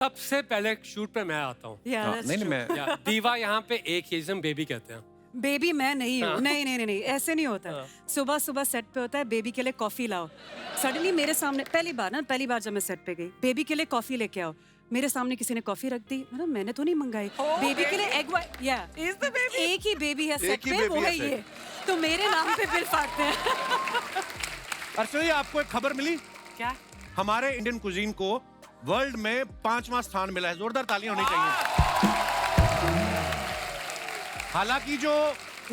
सबसे पहले शूट पे मैं आता हूँ। नहीं मैं दीवा यहाँ पे एक ही जिसम बेबी कहते हैं। बेबी मैं नहीं हूँ। नहीं नहीं नहीं नहीं, ऐसे नहीं होता। हाँ। सुबह सुबह सेट पे होता है बेबी के लिए कॉफी लाओ। सडनली मेरे सामने पहली बार जब मैं सेट पे गई, बेबी के लिए कॉफी लेके आओ, मेरे सामने किसी ने कॉफी रख दी। मतलब मैंने तो नहीं मंगाई। बेबी के लिए एग या एक ही बेबी है सेट पे, वो है ये, तो मेरे नाम पे बिल फाड़ते हैं। अर्चना जी, आपको एक खबर मिली? क्या? हमारे इंडियन कुजीन को वर्ल्ड में 5वां स्थान मिला है। जोरदार तालियां होनी चाहिए। हालांकि जो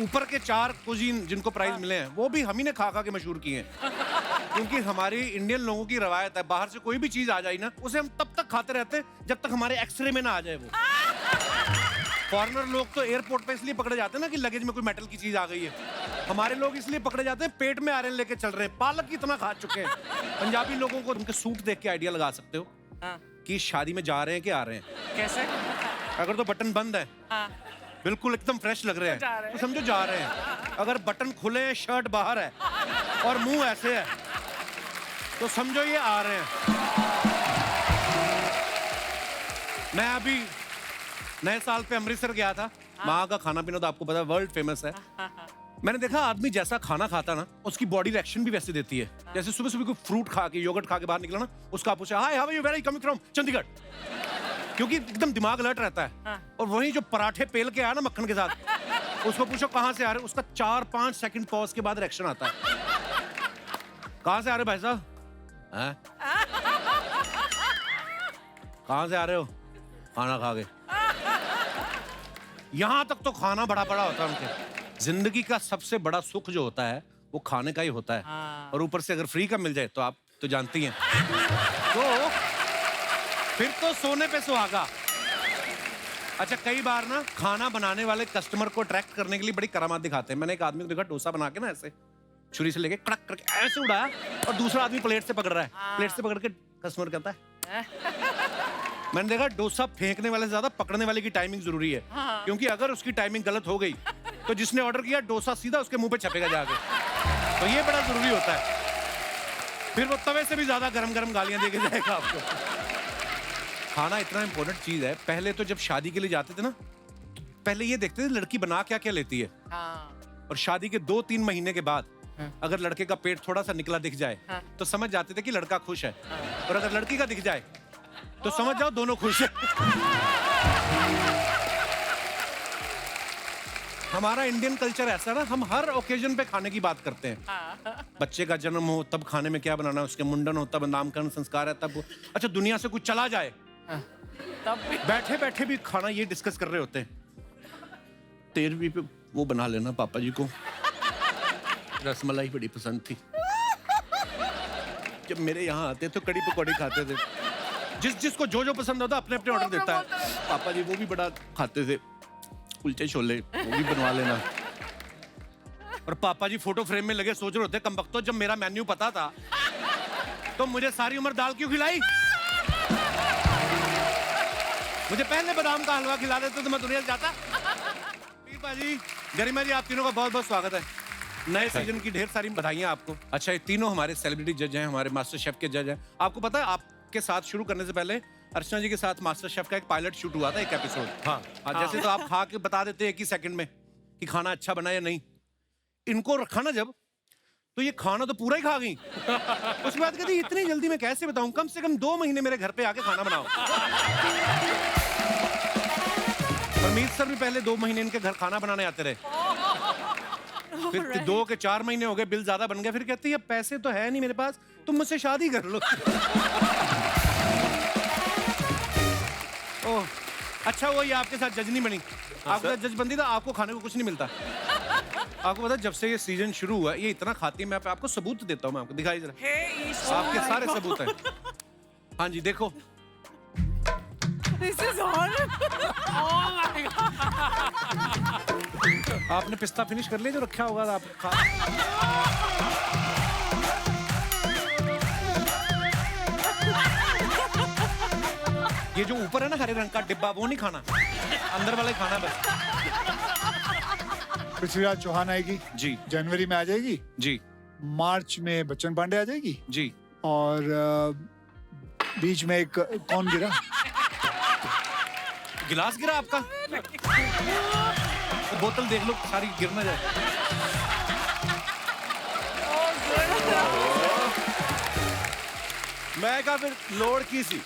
ऊपर के 4 कुजीन जिनको प्राइज मिले हैं वो भी हम ही ने खा खा के मशहूर किए हैं। क्योंकि हमारी इंडियन लोगों की रवायत है, बाहर से कोई भी चीज आ जाए ना, उसे हम तब तक खाते रहते हैं जब तक हमारे एक्सरे में ना आ जाए वो। फॉरेनर लोग तो एयरपोर्ट पे इसलिए पकड़े जाते हैं ना कि लगेज में कोई मेटल की चीज आ गई है। हमारे लोग इसलिए पकड़े जाते हैं पेट में आयरन लेके चल रहे हैं, पालक इतना खा चुके हैं। पंजाबी लोगों को उनके सूट देख के आइडिया लगा सकते हो कि शादी में जा रहे हैं कि आ रहे हैं। कैसे? अगर तो बटन बंद है, बिल्कुल एकदम फ्रेश लग रहे हैं, तो समझो जा रहे हैं। अगर बटन खुले हैं, शर्ट बाहर है और मुंह ऐसे है, तो समझो ये आ रहे हैं। मैं अभी नए साल पे अमृतसर गया था। वहां का खाना पीना तो आपको पता है वर्ल्ड फेमस है। मैंने देखा आदमी जैसा खाना खाता ना, उसकी बॉडी रिएक्शन भी वैसे देती है। जैसे सुबह सुबह कोई फ्रूट खा के, योगर्ट खा के बाहर निकला ना, उसका आप पूछा hi how are you, where are you coming from, Chandigarh, क्योंकि एकदम दिमाग अलर्ट रहता है। और वहीं जो पराठे पेल के आया ना मक्खन के साथ, उसको पूछो कहां से आ रहे हो, उसका 4-5 सेकंड पॉज के बाद रिएक्शन आता है। कहां से आ रहे हो भाई साहब? कहां से आ रहे हो? खाना खा के। यहां तक तो खाना बड़ा बड़ा होता है उनके। जिंदगी का सबसे बड़ा सुख जो होता है वो खाने का ही होता है। और ऊपर से अगर फ्री का मिल जाए तो आप तो जानती हैं, तो फिर तो सोने पे सुहागा। अच्छा, कई बार ना खाना बनाने वाले कस्टमर को अट्रैक्ट करने के लिए बड़ी करामात दिखाते हैं। मैंने एक आदमी को देखा डोसा बना के ना ऐसे छुरी से लेके कड़क करके ऐसे उड़ाया, और दूसरा आदमी प्लेट से पकड़ रहा है। प्लेट से पकड़ के कस्टमर कहता है, मैंने देखा डोसा फेंकने वाले से ज्यादा पकड़ने वाले की टाइमिंग जरूरी है। क्योंकि अगर उसकी टाइमिंग गलत हो गई तो जिसने ऑर्डर किया डोसा सीधा उसके मुंह पे छपेगा जाके। तो ये बड़ा जरूरी होता है। फिर वो तवे से भी ज्यादा गरम गरम गालियां देके जाएगा आपको। खाना इतना इंपॉर्टेंट चीज है। पहले तो जब शादी के लिए जाते थे ना, पहले ये देखते थे लड़की बना क्या क्या लेती है। और शादी के 2-3 महीने के बाद अगर लड़के का पेट थोड़ा सा निकला दिख जाए तो समझ जाते थे कि लड़का खुश है। और अगर लड़की का दिख जाए तो समझ जाओ दोनों खुश है। हमारा इंडियन कल्चर ऐसा ना, हम हर ओकेजन पे खाने की बात करते हैं। बच्चे का जन्म हो तब खाने में क्या बनाना है, उसके मुंडन हो तब नामकरण संस्कार है तब। अच्छा, दुनिया से कुछ चला जाए तब भी बैठे बैठे भी खाना ये डिस्कस कर रहे होते हैं। 13वीं पे वो बना लेना पापा जी को, रसमलाई बड़ी पसंद थी। जब मेरे यहाँ आते तो कड़ी पकौड़ी खाते थे। जिसको जो जो पसंद होता अपने अपने ऑर्डर देता है। पापा जी वो भी बड़ा खाते थे, कुलचे छोले वो भी बनवा लेना। और पापा जी फोटो फ्रेम में लगे सोच रहे होते, कमबख्तो जब मेरा मेन्यू पता था तो मुझे सारी उम्र दाल क्यों खिलाई? मुझे पहले बादाम का हलवा खिला देते तो मैं दुनिया से जाता। जी, गरिमा जी, आप तीनों का बहुत बहुत स्वागत है। नए सीजन की ढेर सारी बधाइयां आपको। अच्छा, ये तीनों हमारे सेलिब्रिटी जज हैं, हमारे मास्टर शेफ के जज हैं। आपको पता है आपके साथ शुरू करने से पहले अर्चना जी के साथ मास्टर शेफ का एक पायलट शूट हुआ था, एक एपिसोड। हाँ, जैसे तो आप खा के बता देते हैं 1 ही सेकंड में कि खाना अच्छा बना या नहीं। इनको रखा ना जब, तो ये खाना तो पूरा ही खा गई। उसके बाद कहती इतनी जल्दी मैं कैसे बताऊं, कम से कम 2 महीने मेरे घर पे आके खाना बनाओ। परमीत सर भी पहले 2 महीने इनके घर खाना बनाने आते रहे। फिर 2 के 4 महीने हो गए, बिल ज्यादा बन गया। फिर कहती है पैसे तो है नहीं मेरे पास, तुम मुझसे शादी कर लो। ओह, अच्छा, वो ये आपके साथ जज नहीं बनी। आपके साथ जज बनती तो आपको खाने को कुछ नहीं मिलता। आपको पता, जब से ये सीजन शुरू हुआ ये इतना खाती है। मैं आपको सबूत देता हूँ, मैं आपको दिखाई जरा। आपके सारे सबूत हैं। हाँ जी, देखो। This is horrible. Oh my God. आपने पिस्ता फिनिश कर लिया जो रखा होगा आप खा। ये जो ऊपर है ना हरे रंग का डिब्बा, वो नहीं खाना, अंदर वाला ही खाना बस। पृथ्वीराज चौहान आएगी जी, जनवरी में आ जाएगी जी, मार्च में बच्चन पांडे आ जाएगी जी, और बीच में एक कौन गिरा गिलास गिरा आपका? बोतल देख लो सारी गिर ना जाए। मैं कहा फिर लोड की सी,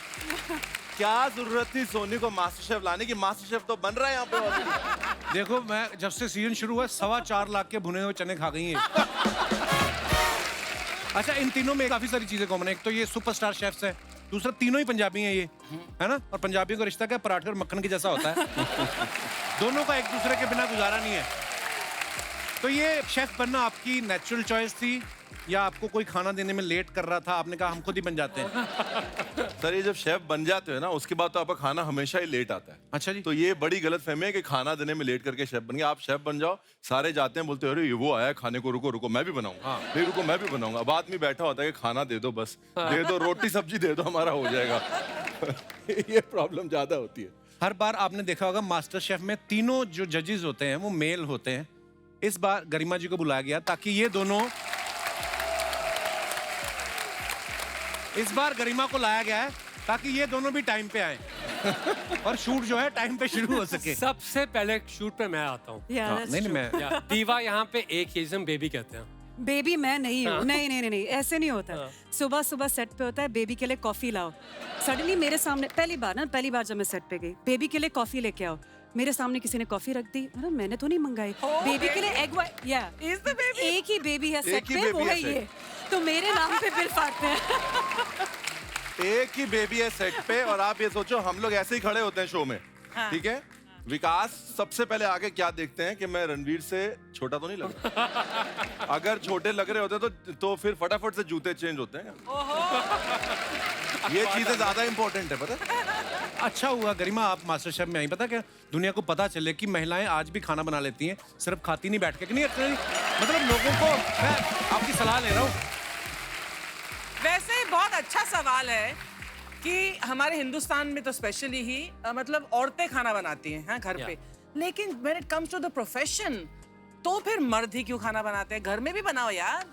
क्या जरूरत थी सोनी को मास्टर शेफ लाने की? मास्टर शेफ तो बन रहा है यहाँ पे already। देखो मैं जब से सीजन शुरू हुआ 4.25 लाख के भुने हुए चने खा गई हैं। अच्छा, इन तीनों में काफी सारी चीजें कॉमन है। एक तो ये सुपरस्टार शेफ्स हैं, दूसरा तीनों ही पंजाबी हैं ये, है ना? और पंजाबियों का रिश्ता क्या पराठे और मक्खन के जैसा होता है। दोनों का एक दूसरे के बिना गुजारा नहीं है। तो ये शेफ बनना आपकी नेचुरल चॉइस थी या आपको कोई खाना देने में लेट कर रहा था, आपने कहा हम खुद ही बन जाते हैं? सर ये जब शेफ बन जाते हो ना, उसके बाद तो आपका खाना हमेशा ही लेट आता है। अच्छा जी। तो ये बड़ी गलत फहमी है कि खाना देने में लेट करके शेफ बन गया। आप शेफ बन जाओ, सारे जाते हैं बोलते हैं अरे ये वो आया खाने को, रुको रुको मैं भी बनाऊंगा। हाँ। नहीं रुको मैं भी बनाऊंगा। अब आदमी बैठा होता है कि खाना दे दो, बस दे दो, रोटी सब्जी दे दो, हमारा हो जाएगा। ये प्रॉब्लम ज्यादा होती है। हर बार आपने देखा होगा मास्टर शेफ में तीनों जो जजेस होते हैं वो मेल होते हैं। इस बार गरिमा जी को बुलाया गया ताकि ये दोनों, इस बार गरिमा को लाया गया है ताकि ये दोनों भी टाइम पे आए और शूट जो है टाइम पे शुरू हो सके। सबसे पहले शूट पे मैं आता हूँ। Yeah, हाँ, that's नहीं true. मैं या दीवा यहाँ पे एक किस्म बेबी कहते हैं। बेबी मैं नहीं हूँ। हाँ। नहीं नहीं नहीं नहीं, ऐसे नहीं होता। हाँ। सुबह सुबह सेट पे होता है बेबी के लिए कॉफी लाओ। सडनली मेरे सामने पहली बार जब मैं सेट पे गई, बेबी के लिए कॉफी लेके आओ, मेरे सामने किसी ने कॉफी रख दी। मतलब मैंने तो नहीं मंगाई। बेबी के लिए एग वाइट, या एक ही बेबी है सेट ही पे, baby वो है है set। ये। तो मेरे नाम पे बिल फाड़ते हैं। एक ही बेबी है सेट पे और आप ये सोचो हम लोग ऐसे ही खड़े होते हैं शो में, ठीक है? विकास सबसे पहले आगे क्या देखते हैं कि मैं रणवीर से छोटा तो नहीं लग रहा। अगर छोटे लग रहे होते तो फिर फटाफट से जूते चेंज होते हैं। ये चीजें ज्यादा इंपॉर्टेंट है, पता है? अच्छा हुआ गरिमा आप मास्टर शेफ में आई। पता क्या, दुनिया को पता चले कि महिलाएं आज भी खाना बना लेती हैं, सिर्फ खाती नहीं बैठ के। कि नहीं actually, मतलब लोगों को, मैं आपकी सलाह ले रहा हूँ। वैसे ही बहुत अच्छा सवाल है कि हमारे हिंदुस्तान में तो स्पेशली ही मतलब औरतें खाना बनाती हैं, हाँ, घर पे। लेकिन when it comes to the profession तो फिर मर्द ही क्यों खाना बनाते हैं? घर में भी बनाओ यार,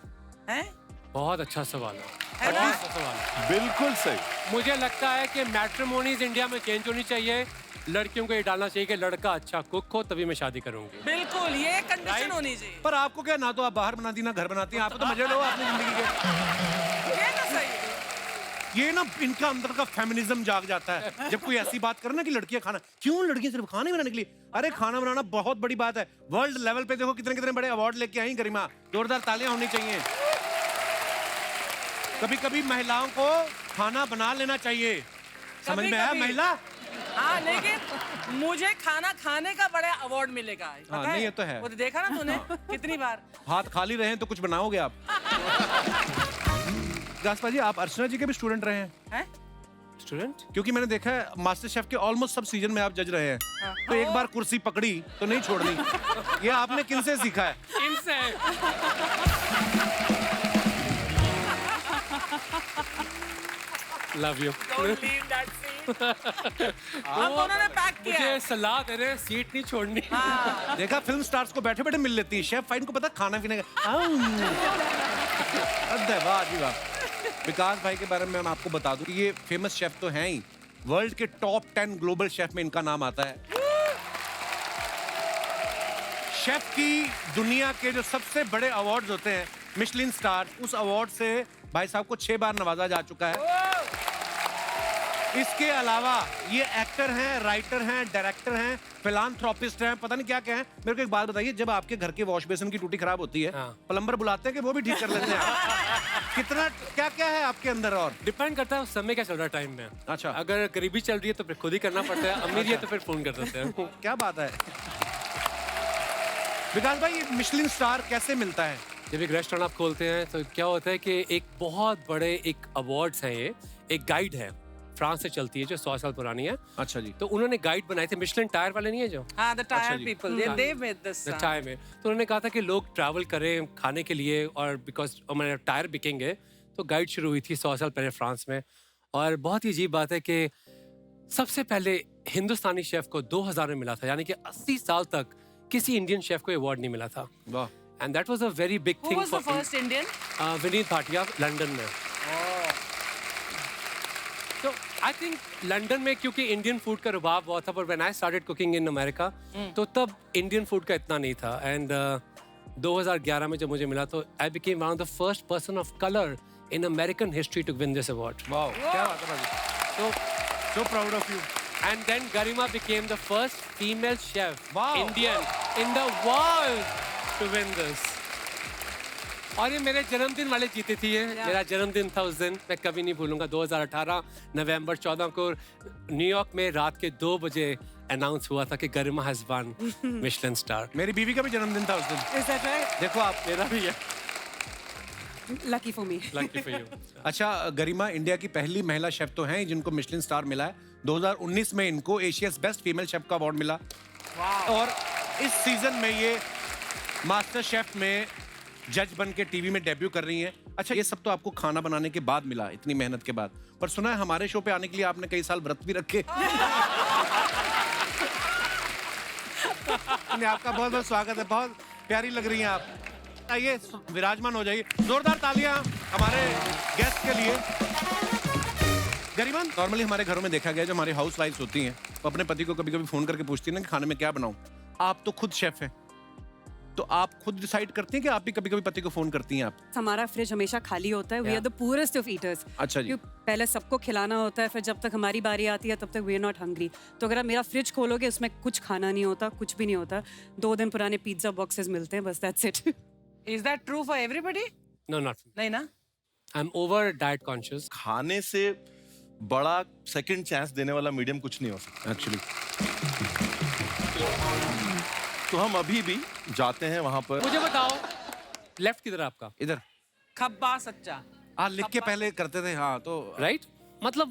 हैं? बहुत अच्छा सवाल है। है ना? बहुत अच्छा सवाल है। बिल्कुल सही। मुझे लगता है कि मैट्रिमोनीज इंडिया में चेंज होनी चाहिए। लड़कियों को ये डालना चाहिए कि लड़का अच्छा कुक हो तभी मैं शादी करूंगी। बिल्कुल, ये कंडीशन Right? होनी चाहिए। पर आपको क्या, ना तो आप बाहर बनाती ना घर बनाती हैं, आपको तो मजे लो अपनी जिंदगी के। ये तो सही है। ये ना इनका अंदर का फेमिनिज्म जाग जाता है जब कोई ऐसी बात करे ना कि लड़कियां खाना, क्यों लड़कियां सिर्फ खाना ही बनाने के लिए? अरे खाना बनाना बहुत बड़ी बात है। वर्ल्ड लेवल पे देखो कितने कितने बड़े अवार्ड लेके आई गरिमा, जोरदार तालियां होनी चाहिए। कभी कभी महिलाओं को खाना बना लेना चाहिए। समझ में आया कभी-कभी। महिला? हाँ, लेकिन मुझे खाना खाने का बड़ा अवार्ड मिलेगा, पता हाँ, है? नहीं, ये तो है। वो देखा ना तूने कितनी बार। हाथ खाली रहे तो कुछ बनाओगे आप। गास्पा जी, आप अर्चना जी के भी स्टूडेंट रहे हैं? हैं? स्टूडेंट क्योंकि मैंने देखा है मास्टर शेफ के ऑलमोस्ट सब सीजन में आप जज रहे हैं। तो एक बार कुर्सी पकड़ी तो नहीं छोड़नी। ये आपने किनसे सीखा है? इनसे love you. Don't leave that seat. हम दोनों ने पैक किया मुझे है। सलाह दे रहे हैं सीट नहीं छोड़नी। देखा, फिल्म स्टार्स को बैठे बैठे मिल लेती है। शेफ फाइन को पता खाना पीने का। वाह जी वाह। विकास भाई के बारे में मैं आपको बता दूं कि ये फेमस शेफ तो हैं ही, वर्ल्ड के टॉप 10 ग्लोबल शेफ में इनका नाम आता है। शेफ की दुनिया के जो सबसे बड़े अवार्ड्स होते हैं, मिशलिन स्टार, उस अवार्ड से भाई साहब को 6 बार नवाजा जा चुका है। इसके अलावा ये एक्टर हैं, राइटर हैं, डायरेक्टर हैं, फिलांथ्रोपिस्ट हैं, पता नहीं क्या क्या हैं। मेरे को एक बात बताइए, जब आपके घर के वॉश बेसिन की टूटी खराब होती है, हाँ। प्लम्बर बुलाते हैं कि वो भी ठीक कर लेते हैं? कितना क्या क्या है आपके अंदर? और डिपेंड करता है उस समय क्या चल रहा है टाइम में। अच्छा। अगर गरीबी चल रही है तो फिर खुद ही करना पड़ता है, अमीर है तो फिर फोन कर देते हैं। क्या बात है विकास भाई, ये मिशलिन स्टार कैसे मिलता है? जब एक रेस्टोरेंट आप खोलते हैं तो क्या होता है कि एक बहुत बड़े एक अवार्ड्स हैं, ये एक गाइड है, फ्रांस से चलती है जो 100 साल पुरानी है। अच्छा जी। तो उन्होंने गाइड बनाए थे, मिशलिन टायर वाले नहीं है जो हाँ, the अच्छा tired जी। people, they made this. Tyre में, तो उन्होंने कहा था कि लोग ट्रैवल करें खाने के लिए और बिकॉज हमारे टायर बिकेंगे, तो गाइड शुरू हुई थी 100 साल पहले फ्रांस में। और बहुत ही अजीब बात है कि सबसे पहले हिंदुस्तानी शेफ को 2000 में मिला था, यानी कि 80 साल तक किसी इंडियन शेफ को अवार्ड नहीं मिला था। वाह। And that was a very big Who thing was the first Indian? Vineet Bhatia London में। तो आई थिंक लंदन में क्योंकि इंडियन फूड का रुबाब बहुत था, पर when I started cooking in America तो तब इंडियन फूड का इतना नहीं था। एंड 2011 में जब मुझे मिला तो I became one of the first person of colour in American history to win this award. Wow, क्या बात है भाई, so proud of you. And then Garima became the first female chef, Wow. Indian, in the world to win this. और ये मेरे जन्मदिन वाले जीते थी ये। मेरा जन्मदिन था उस दिन, मैं कभी नहीं भूलूंगा। 2018 नवंबर 14 को न्यूयॉर्क में रात के 2 बजे अनाउंस हुआ था कि गरिमा हैज वन मिशेलिन स्टार। मेरी बीवी का भी जन्मदिन था उस दिन। Is that right? देखो आप, मेरा भी है। Lucky for me. Lucky for you. अच्छा गरिमा इंडिया की पहली महिला शेफ तो हैं जिनको मिशेलिन स्टार मिला है। 2019 में इनको एशियाज बेस्ट फीमेल शेफ का अवार्ड मिला। और इस सीजन में ये मास्टर शेफ में जज बन के टीवी में डेब्यू कर रही हैं। अच्छा, ये सब तो आपको खाना बनाने के बाद मिला, इतनी मेहनत के बाद। पर सुना है हमारे शो पे आने के लिए आपने कई साल व्रत भी रखे। आपका बहुत बहुत स्वागत है, बहुत प्यारी लग रही हैं आप। आइए विराजमान हो जाइए, जोरदार तालियां हमारे गेस्ट के लिए। गरिमा, नॉर्मली हमारे घरों में देखा गया जो हमारी हाउस वाइफ्स होती हैं वो अपने पति को कभी कभी फोन करके पूछती हैं ना कि खाने में क्या बनाऊं। आप तो खुद शेफ हैं, तो आप खुद डिसाइड करती हैं कि आप भी कभी कभी पति को फोन करती हैं आप? हमारा फ्रिज हमेशा खाली होता है। We are the purest of eaters. अच्छा जी। पहले सबको खिलाना होता है, फिर जब तक हमारी बारी आती है तब तक वी आर नॉट हंग्री। तो अगर आप मेरा फ्रिज खोलोगे उसमें कुछ खाना नहीं होता, कुछ भी नहीं होता। 2 दिन पुराने पिज्जा बॉक्सेस मिलते हैं, बस that's it. Is that true for everybody? No, not. नहीं ना? I'm over diet conscious. खाने से बड़ा सेकंड चांस देने वाला मीडियम कुछ नहीं हो सकता एक्चुअली तो हम अभी भी जाते हैं वहां पर। मुझे बताओ, लेफ्ट किधर है आपका? इधर खब्बा सच्चा। हाँ, लिख के पहले करते थे। हाँ तो राइट मतलब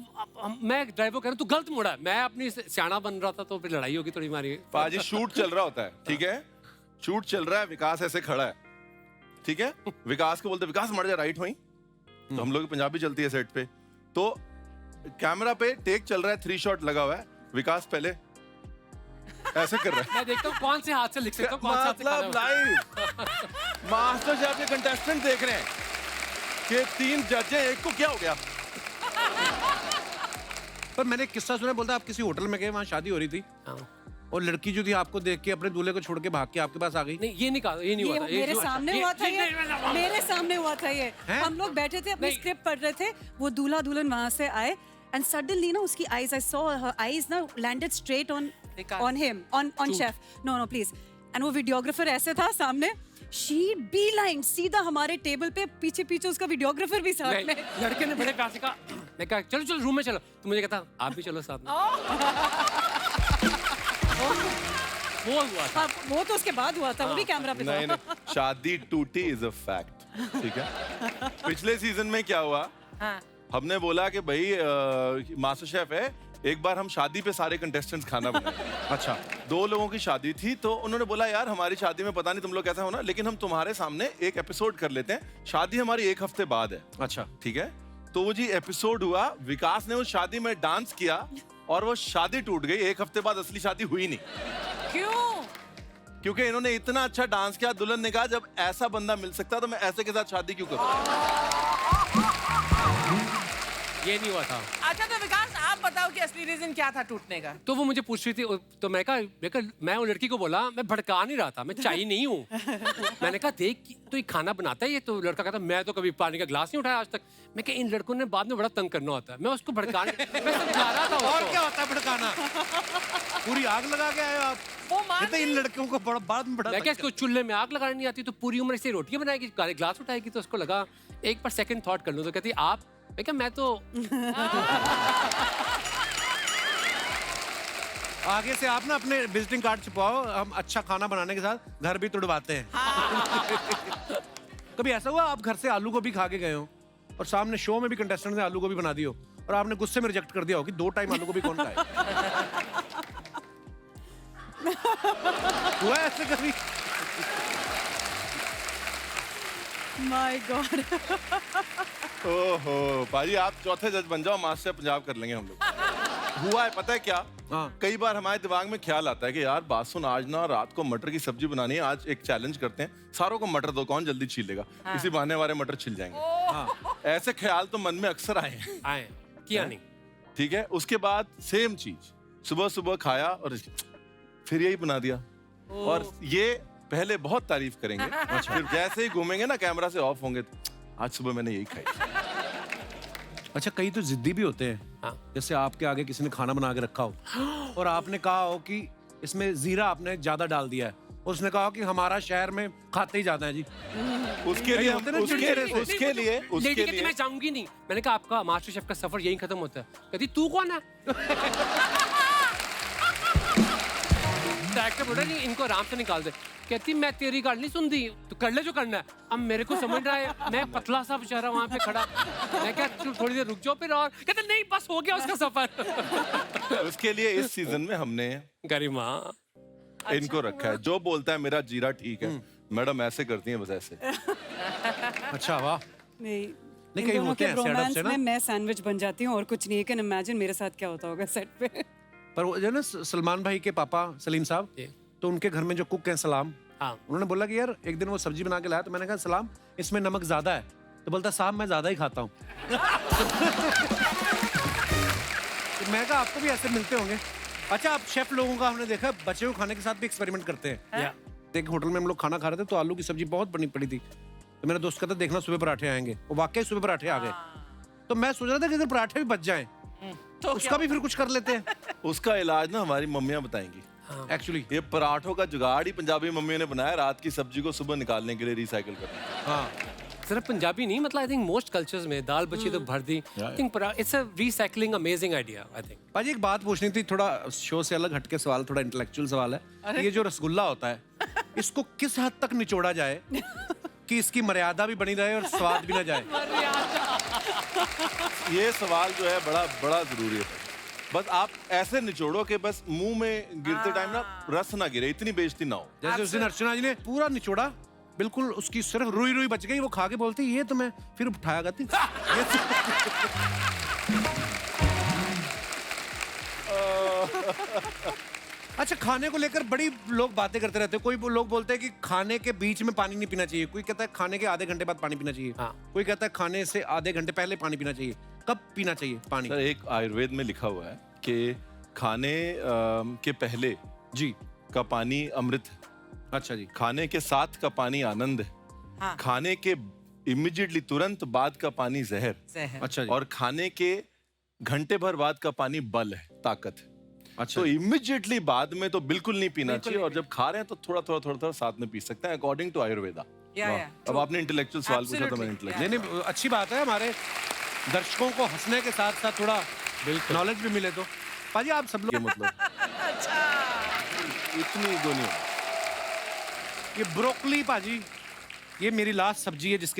मैं ड्राइवर कर रहा हूँ, तू गलत मुड़ा है। मैं अपनी सियाना बन रहा था तो फिर लड़ाई होगी थोड़ी हमारी। पाजी शूट चल रहा होता है, ठीक है, शूट चल रहा है, विकास ऐसे खड़ा है, ठीक है, विकास को बोलते विकास मर जा राइट हुई, तो हम लोग की पंजाबी चलती है सेट पे, तो कैमरा पे टेक चल रहा है, 3 शॉट लगा हुआ है, विकास पहले ऐसे कर रहा है। मैं देखता हूँ कौन से हाथ से लिख सकता हूँ, कौन से हाथ से मतलब खाना लाइव मास्टर शेफ के कंटेस्टेंट देख रहे हैं कि 3 जज हैं, एक को क्या हो गया। पर मैंने एक किस्सा सुना, बोलता आप किसी होटल में गए, वहाँ शादी हो रही थी हाँ। और लड़की जो थी आपको देख के अपने दूल्हे को छोड़ के भाग के आपके पास आ गई। नहीं ये नहीं कहा, ये नहीं हुआ था। मेरे सामने हुआ था ये, मेरे सामने हुआ था ये। हैं? हम लोग बैठे थे, अपनी नहीं। स्क्रिप्ट पढ़ रहे थे, वो दूल्हा दुल्हन वहां से आए एंड सडनली ना उसकी eyes, I saw her eyes ना landed straight on him, on chef. No please. And वो वीडियोग्राफर ऐसे था सामने, शी बी लाइन सीधा हमारे टेबल पे, पीछे पीछे उसका वीडियोग्राफर भी साथ में। लड़के ने बड़े प्यार से कहा, मैं कहा चलो चलो रूम में चलो, तो मुझे कहता आप भी चलो साथ में। वो हुआ था। हाँ, वो तो उसके बाद हुआ था, वो भी कैमरा पे नहीं था। नहीं, शादी टूटी इज अ फैक्ट, ठीक है। पिछले सीजन में क्या हुआ, हाँ। हमने बोला कि भाई मास्टर शेफ है, एक बार हम शादी पे सारे कंटेस्टेंट्स खाना बनाए। अच्छा, 2 लोगों की शादी थी, तो उन्होंने बोला यार हमारी शादी में पता नहीं तुम लोग कैसा होना, लेकिन हम तुम्हारे सामने एक एपिसोड कर लेते हैं, शादी हमारी 1 हफ्ते बाद है, अच्छा, ठीक है। तो वो जी एपिसोड हुआ, विकास ने उस शादी में डांस किया और वो शादी टूट गई। 1 हफ्ते बाद असली शादी हुई नहीं। क्यों? क्योंकि इन्होंने इतना अच्छा डांस किया, दुल्हन ने कहा जब ऐसा बंदा मिल सकता तो मैं ऐसे के साथ शादी क्यों करूं। ये नहीं हुआ था। अच्छा तो विकास आप बताओ कि असली रीजन क्या था टूटने का? तो वो मुझे पूछ रही थी, तो मैं कहा मैं वो लड़की को बोला, मैं भड़का नहीं रहा था, मैं चाहिए नहीं हूँ। मैंने कहा देख तो ये खाना बनाता है ये, तो लड़का कहता मैं तो कभी पानी का ग्लास नहीं उठाया आज तक। मैं कहा इन लड़कों ने बाद में बड़ा तंग करना होता है, मैं उसको भड़काने मैं समझा रहा था और उसको। क्या होता है भड़काना? पूरी आग लगा के आए हो आप। वो मान कहते इन लड़कियों को बड़ा बाद में बड़ा मैं क्या इसको चूल्हे में आग लगानी नहीं आती, तो पूरी उम्र से रोटियां बनाएगी, ग्लास उठाएगी। तो उसको लगा एक बार सेकंड थॉट कर लूं, तो कहती आप, मैं क्या मैं तो आगे से आप ना अपने विजिटिंग कार्ड छुपाओ, हम अच्छा खाना बनाने के साथ घर भी तुड़वाते हैं। कभी ऐसा हुआ आप घर से आलू गोभी खा के गए हो और सामने शो में भी कंटेस्टेंट ने आलू गोभी बना दी हो और आपने गुस्से में रिजेक्ट कर दिया हो कि 2 टाइम आलू गोभी कौन खाए? हुआ है ऐसे कभी? My God. ओहो पाजी, आप चौथे जज बन जाओ, मास्टर पंजाब कर लेंगे हम लोग। हुआ है पता है क्या, हाँ। कई बार हमारे दिमाग में ख्याल आता है कि यार बात सुन, आज ना रात को मटर की सब्जी बनानी है, आज एक चैलेंज करते हैं, सारों को मटर दो, कौन जल्दी छील लेगा। इसी बहाने हमारे मटर छिल जाएंगे। ऐसे ख्याल तो मन में अक्सर आए हैं, आए किया नहीं। ठीक है, उसके बाद सेम चीज सुबह सुबह खाया और फिर यही बना दिया। और ये पहले बहुत तारीफ करेंगे, फिर जैसे ही घूमेंगे ना कैमरा से ऑफ होंगे, आज सुबह मैंने यही खाई। अच्छा, कई तो जिद्दी भी होते हैं। हाँ। जैसे आपके आगे किसी ने खाना बना के रखा हो और आपने कहा हो कि इसमें जीरा आपने ज्यादा डाल दिया है, और उसने कहा कि हमारा शहर में खाते ही जाता है जी। उसके लिए होते ना उसके लिए लेडी कहती मैं जाऊंगी नहीं। मैंने कहा आपका मास्टर शेफ का सफर यहीं खत्म होता है। कहती तू कौन है? डायरेक्टर बोल रहा नहीं, इनको आराम से निकाल दे। कहती मैं तेरी गाल नहीं सुनती, तो कर ले जो करना है। अब मेरे को समझ रहा है, मैं पतला सा बेचारा वहां पे खड़ा, मैं क्या थोड़ी देर रुक जाओ फिर। और कहते नहीं बस हो गया उसका सफर। उसके लिए इस सीजन में हमने गरिमा इनको रखा है। जो बोलता है मेरा जीरा ठीक है, मैडम ऐसे करती हैं बस ऐसे। अच्छा, वाह। नहीं नहीं, इन कहीं दोनों होते के हैं ऐसे रोमांस अडब से ना। में मैं सैंडविच बन जाती हूँ और कुछ नहीं। कैन इमेजिन मेरे साथ क्या होता होगा सेट पे। पर वो जो ना सलमान भाई के पापा सलीम साहब, जी। तो उनके घर में जो कुक हैं सलाम, हाँ। उन्होंने बोला कि यार एक दिन वो सब्जी बना के लाया, तो मैंने कहा सलाम इसमें नमक ज्यादा है, तो बोलता साहब मैं ज्यादा ही खाता हूँ। तो मैं कहा आपको भी ऐसे मिलते होंगे। अच्छा, आप शेफ लोगों का हमने देखा बचे हुए खाने के साथ भी एक्सपेरिमेंट करते हैं। या एक होटल में हम लोग खाना खा रहे थे, तो आलू की सब्जी बहुत बनी पड़ी थी, तो मेरा दोस्त कहता देखना सुबह पराठे आएंगे। वो वाकई सुबह पराठे आ गए। तो मैं सोच रहा था कि अगर पराठे भी बच जाएं तो उसका भी फिर कुछ कर लेते हैं। उसका इलाज ना हमारी मम्मियां बताएंगी। एक्चुअली ये पराठों का जुगाड़ ही पंजाबी मम्मियों ने बनाया, रात की सब्जी को सुबह निकालने के लिए रिसाइकिल करना। हाँ, सिर्फ पंजाबी नहीं, मतलब आई थिंक मोस्ट कल्चर्स में दाल बची तो भर दी। I think it's a recycling amazing idea I think. पाजी एक बात पूछनी थी, थोड़ा शो से अलग हटके सवाल, थोड़ा इंटेलेक्चुअल सवाल है। ये जो रसगुल्ला होता है, इसको किस हद तक निचोड़ा जाए कि इसकी मर्यादा भी बनी रहे और स्वाद भी ना जाए? ये सवाल जो है बड़ा बड़ा जरूरी है। बस आप ऐसे निचोड़ो कि बस मुंह में गिरते टाइम ना रस ना गिरे, इतनी बेइज्जती ना हो। जैसे उस दिन अर्चना जी ने पूरा निचोड़ा, बिल्कुल उसकी सिर्फ रुई रुई बच गई। वो खा के बोलती ये तो मैं फिर उठाया करती। अच्छा, खाने को लेकर बड़ी लोग बातें करते रहते हैं। कोई लोग बोलते हैं कि खाने के बीच में पानी नहीं पीना चाहिए, कोई कहता है खाने के आधे घंटे बाद पानी पीना चाहिए, हाँ। कोई कहता है खाने से आधे घंटे पहले पानी पीना चाहिए। कब पीना चाहिए पानी? सर, एक आयुर्वेद में लिखा हुआ है कि खाने के पहले जी। का पानी अमृत है, अच्छा जी। खाने के साथ का पानी आनंद है, हाँ। खाने के इमीडिएटली तुरंत बाद का पानी जहर, जहर। अच्छा जी। और खाने के घंटे भर बाद का पानी बल है, ताकत है। अच्छा तो जी। इमीडिएटली बाद में तो बिल्कुल नहीं पीना चाहिए, और जब खा रहे हैं तो थोड़ा थोड़ा थोड़ा थोड़ा साथ में पी सकते हैं, अकॉर्डिंग टू आयुर्वेदा। या, वाह। अब आपने इंटेलेक्चुअल सवाल पूछा तो मैं Absolutely, इंटेलेक्चुअल। नहीं नहीं, अच्छी बात है, हमारे दर्शकों को हंसने के साथ साथ थोड़ा नॉलेज भी मिले। तो पाजी आप सब लोग मतलब इतनी ईगो नहीं होना। ये ब्रोकली पाजी, ये मेरी लास्ट सब्जी है जिसके